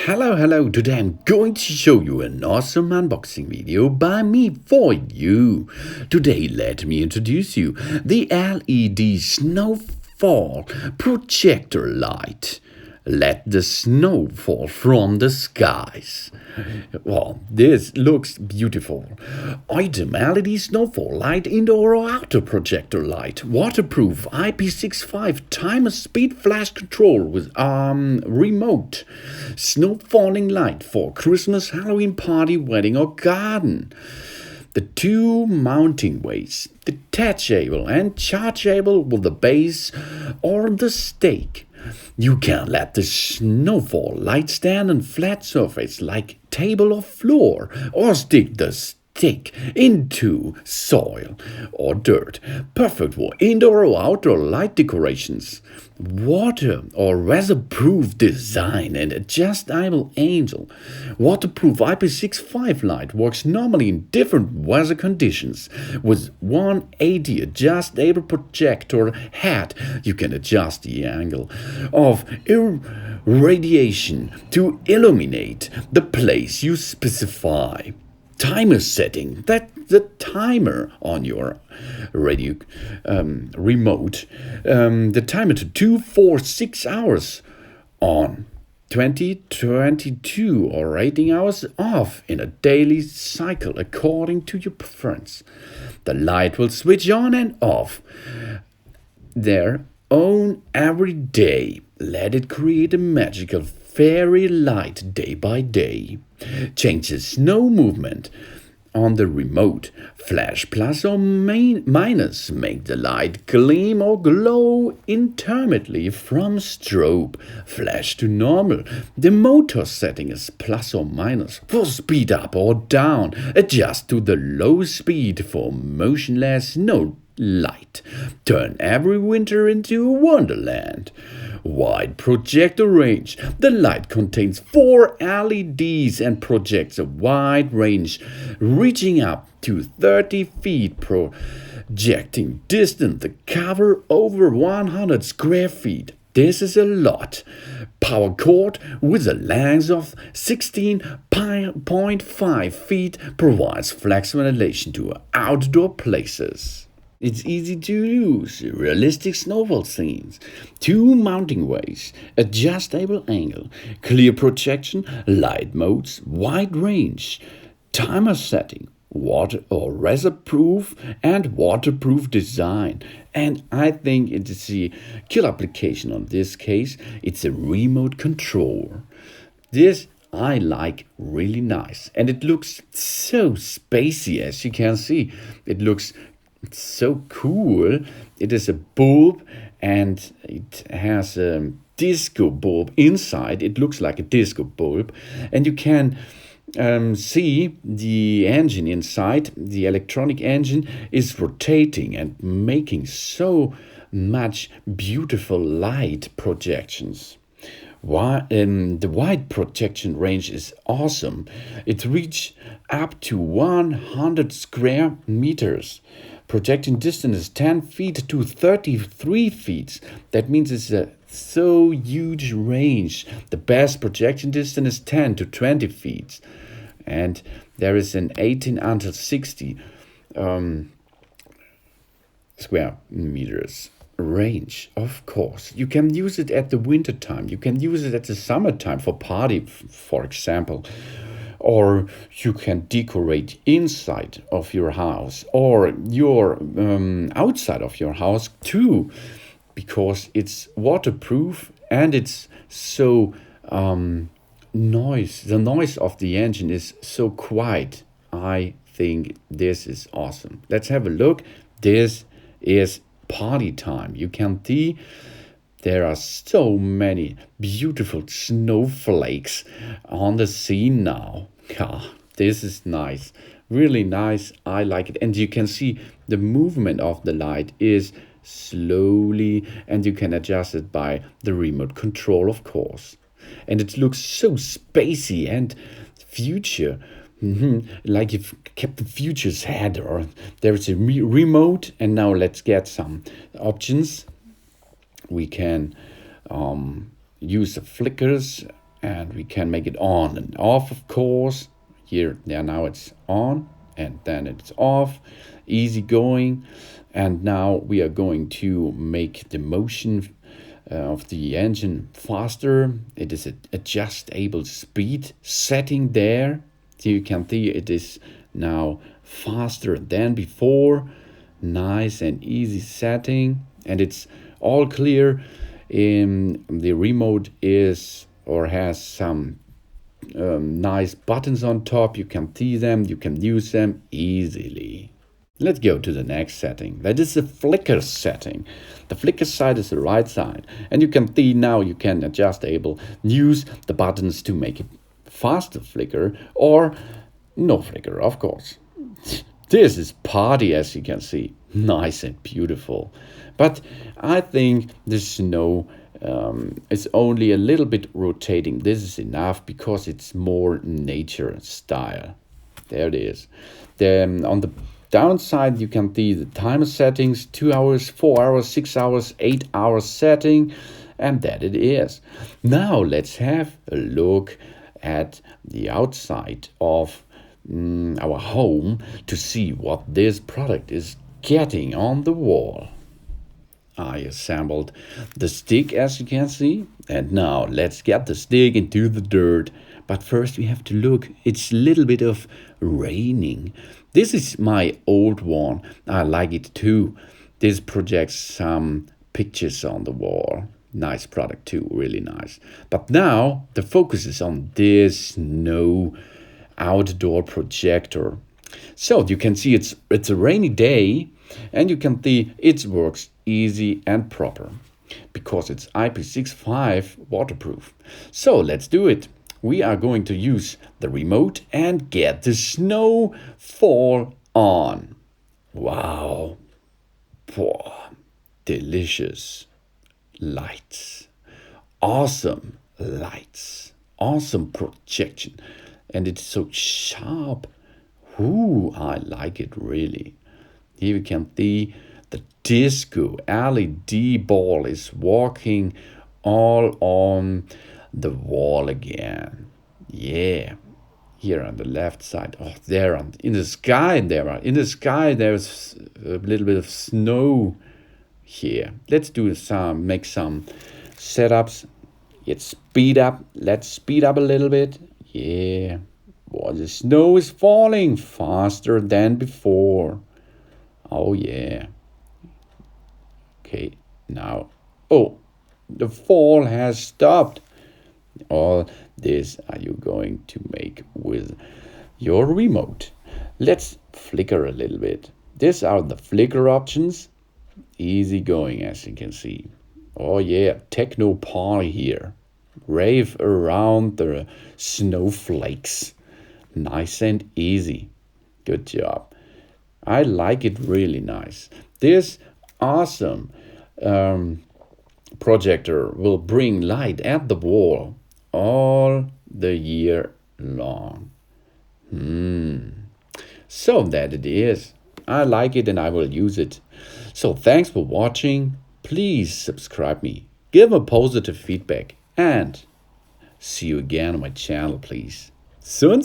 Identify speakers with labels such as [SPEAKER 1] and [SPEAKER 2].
[SPEAKER 1] Hello, today I'm going to show you an awesome unboxing video by me for you. Today let me introduce you the LED Snowfall Projector Light. Let the snow fall from the skies. Well, this looks beautiful. Oittm LED Snowfall Light Indoor or Outdoor Projector Light. Waterproof IP65 timer speed flash control with remote. Snow falling light for Christmas, Halloween party, wedding or garden. The two mounting ways, detachable and chargeable with the base or the stake. You can let the snowfall light stand on flat surface like table or floor, or stick the stick into soil or dirt. Perfect for indoor or outdoor light decorations. Water or weatherproof design and adjustable angle. Waterproof IP65 light works normally in different weather conditions. With 180 adjustable projector head, you can adjust the angle of irradiation to illuminate the place you specify. Timer setting, that the timer on your radio remote, the timer to 246 hours on, 20, 22 or 18 hours off in a daily cycle according to your preference. The light will switch on and off their own every day. Let it create a magical fairy light day by day. Change the snow movement on the remote. Flash plus or minus make the light gleam or glow intermittently from strobe. Flash to normal. The motor setting is plus or minus for speed up or down. Adjust to the low speed for motionless snow light. Turn every winter into a wonderland. Wide projector range. The light contains 4 LEDs and projects a wide range reaching up to 30 feet, projecting distance to cover over 100 square feet. This is a lot. Power cord with a length of 16.5 feet provides flexible ventilation to outdoor places. It's easy to use, realistic snowfall scenes, 2 mounting ways, adjustable angle, clear projection, light modes, wide range, timer setting, water or weatherproof and waterproof design. And I think it is the killer application on this case. It's a remote control. This I like really nice, and it looks so spacey, as you can see. It looks so cool. It is a bulb and it has a disco bulb inside. It looks like a disco bulb, and you can see the engine inside. The electronic engine is rotating and making so much beautiful light projections. The wide projection range is awesome. It reaches up to 100 square meters. Projecting distance is 10 feet to 33 feet. That means it's a so huge range. The best projection distance is 10 to 20 feet. And there is an 18 until 60 square meters range. Of course, you can use it at the winter time. You can use it at the summertime for party, for example. Or you can decorate inside of your house or your outside of your house too, because it's waterproof and it's so the noise of the engine is so quiet. I think this is awesome. Let's have a look. This is party time. You can see there are so many beautiful snowflakes on the scene now. This is nice, really nice. I like it. And you can see the movement of the light is slowly, and you can adjust it by the remote control, of course. And it looks so spacey and future, like you've kept the future's head. Or there's a remote, and now let's get some options. We can use the flickers And we can make it on and off, of course. Here, yeah, now it's on and then it's off. Easy going. And now we are going to make the motion of the engine faster. It is an adjustable speed setting there. So you can see it is now faster than before. Nice and easy setting, and it's all clear. The remote is or has some nice buttons on top. You can see them, you can use them easily. Let's go to the next setting. That is the flicker setting. The flicker side is the right side, and you can see now you can use the buttons to make it faster flicker or no flicker, of course. This is party, as you can see, nice and beautiful. But I think the snow is only a little bit rotating. This is enough because it's more nature style. There it is. Then on the downside, you can see the timer settings: 2 hours, 4 hours, 6 hours, 8 hours setting, and that it is. Now let's have a look at the outside of our home to see what this product is getting on the wall. I assembled the stick, as you can see, and now let's get the stick into the dirt. But first we have to look. It's a little bit of raining. This is my old one. I like it too. This projects some pictures on the wall. Nice product too, really nice. But now the focus is on this snow outdoor projector. So you can see it's a rainy day, and you can see it works easy and proper because it's IP65 waterproof. So let's do it. We are going to use the remote and get the Snowfall on. Wow. Delicious lights. Awesome lights. Awesome projection. And it's so sharp. Ooh, I like it really. Here we can see the disco LED ball is walking all on the wall again. Yeah. Here on the left side. Oh, there in the sky there's a little bit of snow here. Let's make some setups. Let's speed up a little bit. Yeah. Boy, the snow is falling faster than before. Oh yeah. Okay, now, oh, the fall has stopped. All this are you going to make with your remote. Let's flicker a little bit. These are the flicker options. Easy going, as you can see. Oh yeah, techno party here. Rave around the snowflakes. Nice and easy. Good job. I like it really nice. This awesome projector will bring light at the wall all the year long. So that it is. I like it and I will use it. So thanks for watching. Please subscribe me. Give a positive feedback and see you again on my channel, please. Soon.